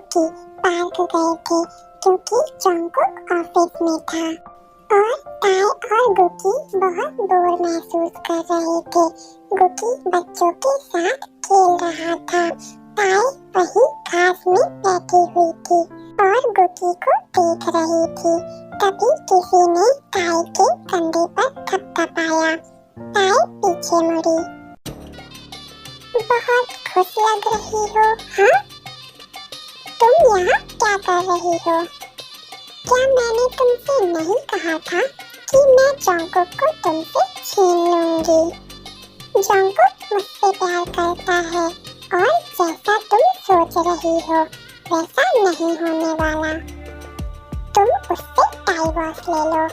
गुकी park गए थे क्योंकि जंगकुक ऑफिस में था और ताई और गुकी बहुत बोर महसूस कर रहे थे। गुकी बच्चों के साथ खेल रहा था। ताई वहीं घास में बैठी हुई थी और गुकी को देख रही थी। तभी किसी ने ताई के कंधे पर थपथपाया। ताई पीछे मुड़ी। बहुत खुश लग रही हो, हाँ? तुम यहाँ क्या कर रही हो? क्या मैंने तुमसे नहीं कहा था कि मैं जंगकुक को तुमसे छीन लूंगी? जंगकुक मुझसे प्यार करता है और जैसा तुम सोच रही हो वैसा नहीं होने वाला। तुम उससे डाइवोर्स ले लो।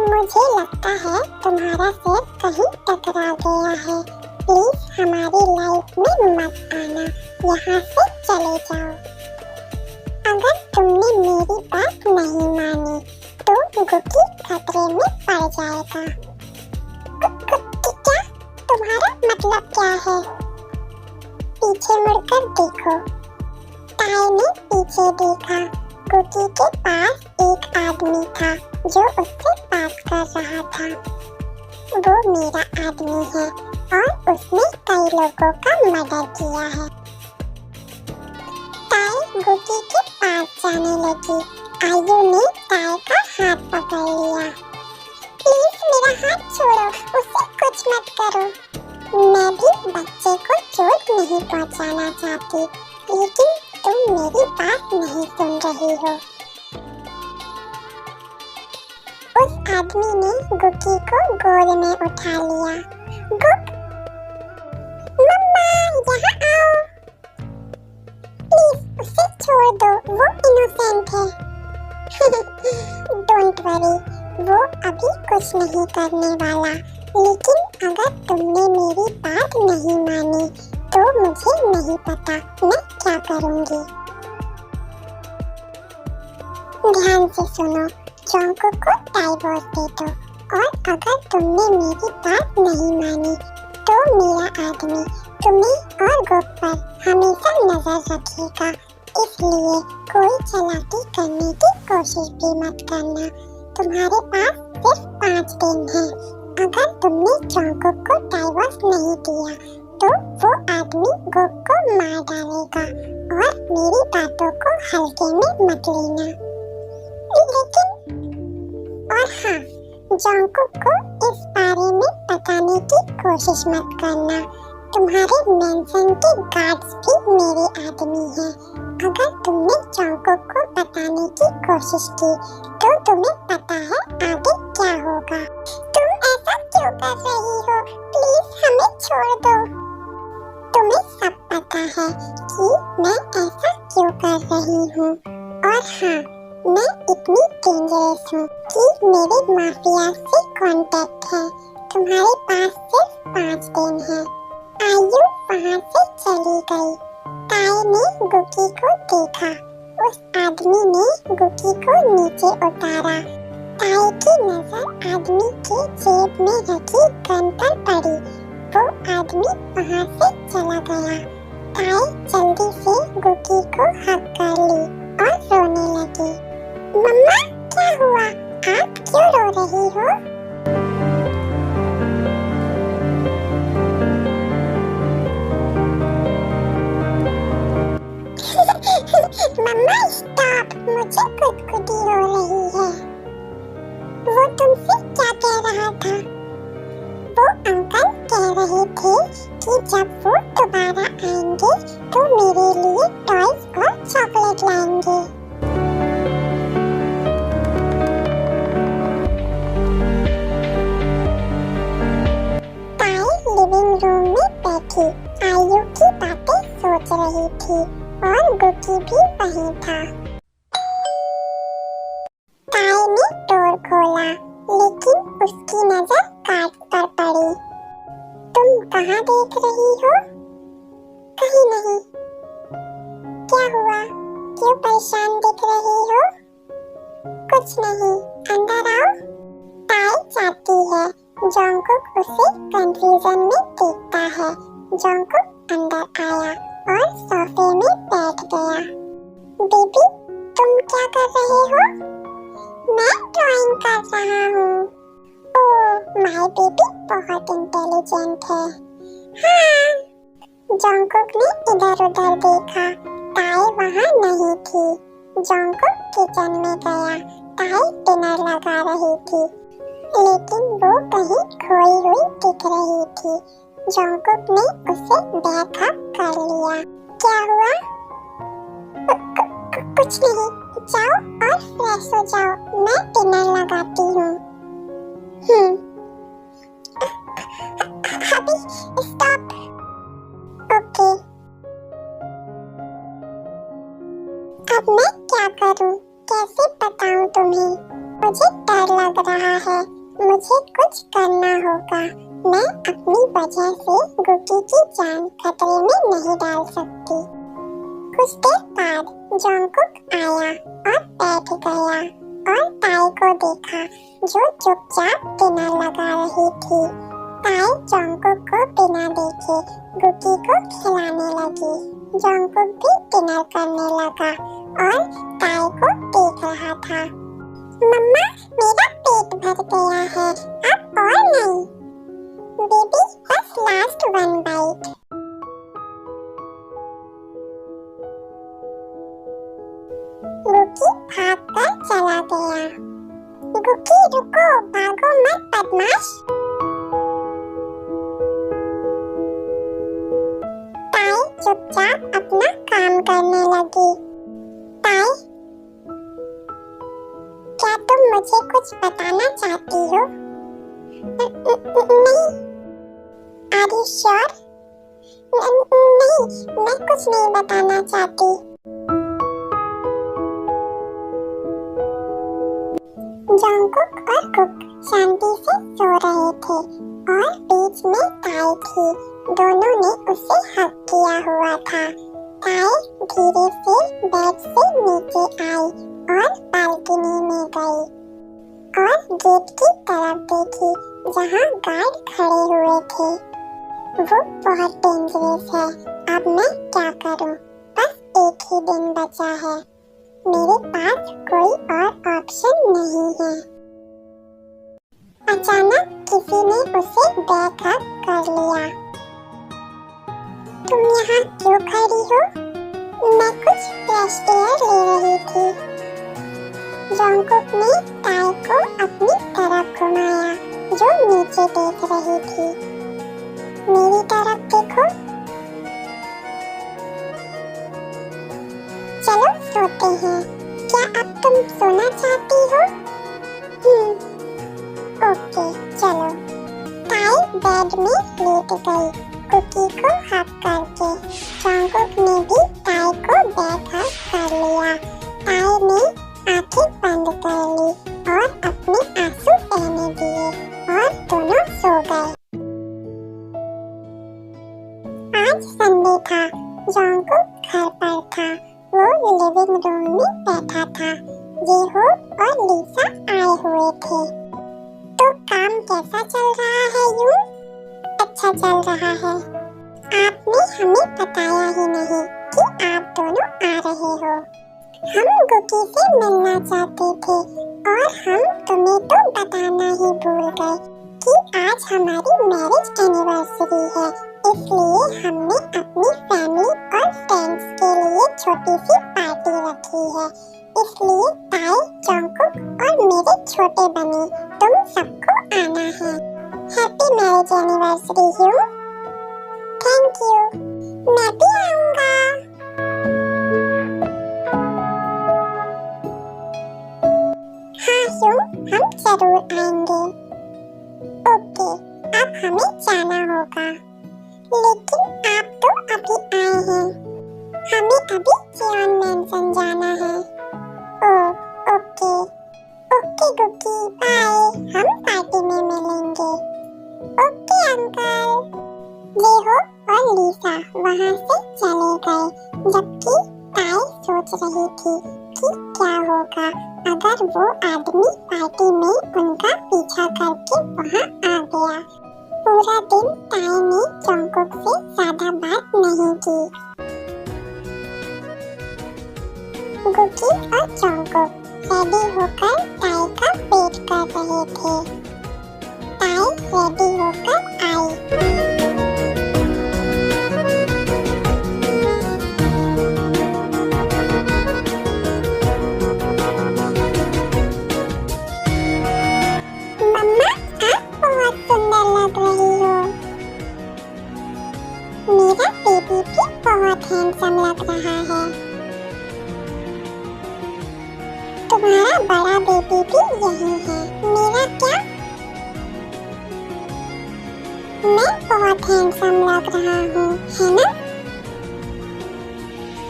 मुझे लगता है तुम्हारा सिर कहीं टकरा गया है। प्लीज हमारी लाइफ में मत आना, यहाँ से चले जाओ। अगर तुमने मेरी बात नहीं मानी तो गुकी खतरे में पड़ जाएगा। क्या? तुम्हारा मतलब क्या है? पीछे मुड़कर देखो। ताई ने पीछे देखा। गुकी के पास एक आदमी था जो उससे बात कर रहा था। वो मेरा आदमी है और उसने कई लोगों का मर्डर किया है। ताई गुकी के पास जाने लगी। आयु ने ताई का हाथ पकड़ लिया। प्लीज मेरा हाथ छोड़ो, उसे कुछ मत करो। मैं भी बच्चे को चोट नहीं पहुंचाना चाहती, लेकिन तुम मेरी बात नहीं सुन रही हो। उस आदमी ने गुकी को गोद में उठा लिया। गुक, मम्मा यहाँ आओ। प्लीज उसे छोड़ दो, वो इनोसेंट है। डोंट वरी, वो अभी कुछ नहीं करने वाला। लेकिन अगर तुमने मेरी बात नहीं मानी तो मुझे नहीं पता मैं क्या करूंगी। ध्यान से सुनो, जंगकुक को डाइवोर्स दे दो और अगर तुमने मेरी बात नहीं मानी तो मेरा आदमी तुम्हें और गुक पर हमेशा नजर रखेगा। इसलिए कोई चालाकी करने की कोशिश भी मत करना। तुम्हारे पास सिर्फ 5 दिन है। अगर तुमने जंगकुक को डाइवोर्स नहीं दिया तो वो आदमी गुक को मार डालेगा और मेरी बातों को हल्के में मत लेना। लेकिन और हाँ, जंगकुक को इस बारे में बताने की कोशिश मत करना। तुम्हारे मेंशन के गार्ड्स भी मेरे आदमी हैं। अगर तुमने जंगकुक को बताने की कोशिश की तो तुम्हें पता है आगे क्या होगा। तुम ऐसा क्यों कर रही हो? प्लीज हमें छोड़ दो। तुम्हें सब पता है कि मैं ऐसा क्यों कर रही हूँ। और हाँ, मैं इतनी डेंजरस हूँ कि मेरे माफिया से कांटेक्ट है। तुम्हारे पास सिर्फ 5 दिन है। आयु वहाँ से चली गई। ताई ने गुकी को देखा। उस आदमी ने गुकी को नीचे उतारा। ताई की नजर आदमी के जेब में रखी गन पर पड़ी। वो आदमी वहाँ से चला गया। ताई जल्दी से गुकी को हक कर ली और रोने लगी। मम्मा क्या हुआ? आप क्यों रो रही हो? मम्मा स्टॉप, मुझे खुदकुदी हो रही है। वो तुमसे क्या कह रहा था? वो अंकल कह रहे थे कि जब वो दोबारा आएंगे तो मेरे लिए टॉयज और चॉकलेट लाएंगे। ताई लिविंग रूम में बैठी आयु की बातें सोच रही थी और गुकी भी वहीं था। ताई ने डोर खोला, लेकिन उसकी नजर कार्ड पर पड़ी। तुम कहाँ देख रही हो? कहीं नहीं। क्या हुआ? क्यों परेशान दिख रही हो? कुछ नहीं, अंदर आओ। ताई चाहती है जंगकुक उसे कंफ्यूजन में देखता है। जंगकुक अंदर आया और सोफे में बैठ गया। कर रहे हो? मैं ड्राइंग कर रहा हूँ। ओह, माय बेबी बहुत इंटेलिजेंट है। हाँ। जंगकुक ने इधर-उधर देखा, ताई वहाँ नहीं थी। जंगकुक किचन में गया, ताई डिनर लगा रही थी, लेकिन वो कहीं खोई हुई दिख रही थी। जंगकुक ने उसे बैकअप कर लिया। क्या हुआ? कुछ नहीं, जाओ और फ्रेश हो जाओ, मैं डिनर लगाती हूँ। अभी स्टॉप। ओके। अब मैं क्या करूँ? कैसे बताऊँ तुम्हें? मुझे डर लग रहा है, मुझे कुछ करना होगा। मैं अपनी वजह से गुकी की जान खतरे में नहीं डाल सकती। कुछ देर बाद जंगकुक आया और बैठ गया और ताई को देखा, जो चुपचाप डिनर लगा रही थी। ताई जंगकुक को बिना देखे गुकी को खिलाने लगी। जंगकुक भी डिनर करने लगा और ताई को देख रहा था। मम्मा, मेरा पेट भर गया है, अब और नहीं। बेबी, बस लास्ट वन बाइट। गुकी भागकर चला गया। गुकी रुको, भागो मत बदमाश। ताई चुपचाप अपना काम करने लगी। ताई, क्या तुम मुझे कुछ बताना चाहती हो? नहीं। Are you sure? नहीं, मैं कुछ नहीं बताना चाहती। जंगकुक और कुक शांति से सो रहे थे और बीच में ताई थी। दोनों ने उसे हक किया हुआ था। ताई धीरे से बेड से नीचे आई और बालकनी में गई और गेट की तरफ देखी, जहाँ गार्ड खड़े हुए थे। वो बहुत डेंजरस है। अब मैं क्या करूं? बस एक ही दिन बचा है। मेरे पास कोई और ऑप्शन नहीं है। अचानक किसी ने उसे बैकअप कर लिया। तुम यहाँ क्यों खड़ी हो? मैं कुछ फ्रेश एयर ले रही थी। जंगकुक ने ताई को अपनी तरफ घुमाया, जो नीचे देख रही थी। मेरी तरफ देखो। चलो सोते हैं। क्या अब तुम सोना चाहती हो? ओके, चलो। ताई बेड में लेट गई, कुकी को हक करके। जंगकुक ने भी ताई को बैकअप कर लिया। ताई ने आंखें बंद कर ली और अपने आंसू बहने दिए और दोनों सो गए। आज संडे था। जंगकुक घर पर था। वो लिविंग रूम में बैठा था। जेहोप और लिसा आए हुए थे। तो काम कैसा चल रहा है यूं? अच्छा चल रहा है। आपने हमें बताया ही नहीं कि आप दोनों आ रहे हो। हम गुकी से मिलना चाहते थे और हम तुम्हें तो बताना ही भूल गए कि आज हमारी मैरिज एनिवर्सरी है। इसलिए हमने अपनी फैमिली और फ्रेंड्स के लिए छोटी सी पार्टी रखी है। इसलिए ताई, जंगकुक और मेरे छोटे बने, तुम सबको आना है। हैप्पी मैरिज एनिवर्सरी ह्यू। Thank you. मैं भी आऊंगा। हाँ ह्यू, हम जरूर आएंगे। ओके, अब हमें जाना होगा। लेकिन आप तो अभी आए हैं। हमें अभी चियॉन मैंशन जाना है। Oh, okay. Okay Gooki, bye. हम पार्टी में मिलेंगे। Okay uncle. जेहो और लिसा वहाँ से चले गए, जबकि ताई सोच रही थी कि क्या होगा अगर वो आदमी पार्टी में उनका पीछा करके वहाँ आ गया। पूरा दिन ताई ने जंगकुक से ज्यादा बात नहीं की। गुकी और जोंगकुक रेडी होकर ताई का वेट कर रहे थे। ताई रेडी होकर आई। मम्मा, आप बहुत सुंदर लग रही हो। मेरा बेबी भी बहुत हैंडसम लग रहा है। तुम्हारा बड़ा बेबी भी यही है। मेरा क्या? मैं बहुत हैंडसम लग रहा हूँ, है ना?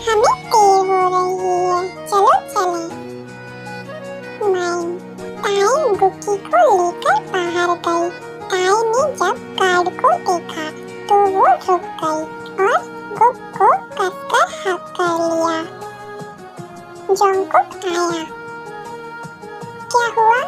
हमें देर हो रही है, चलो चलें। माइन, ताई गुकी को लेकर बाहर गई। ताई ने जब गार्ड को देखा तो वो रुक गई और गुक को कसकर हक कर लिया। जोंगकुक आया। क्या हुआ?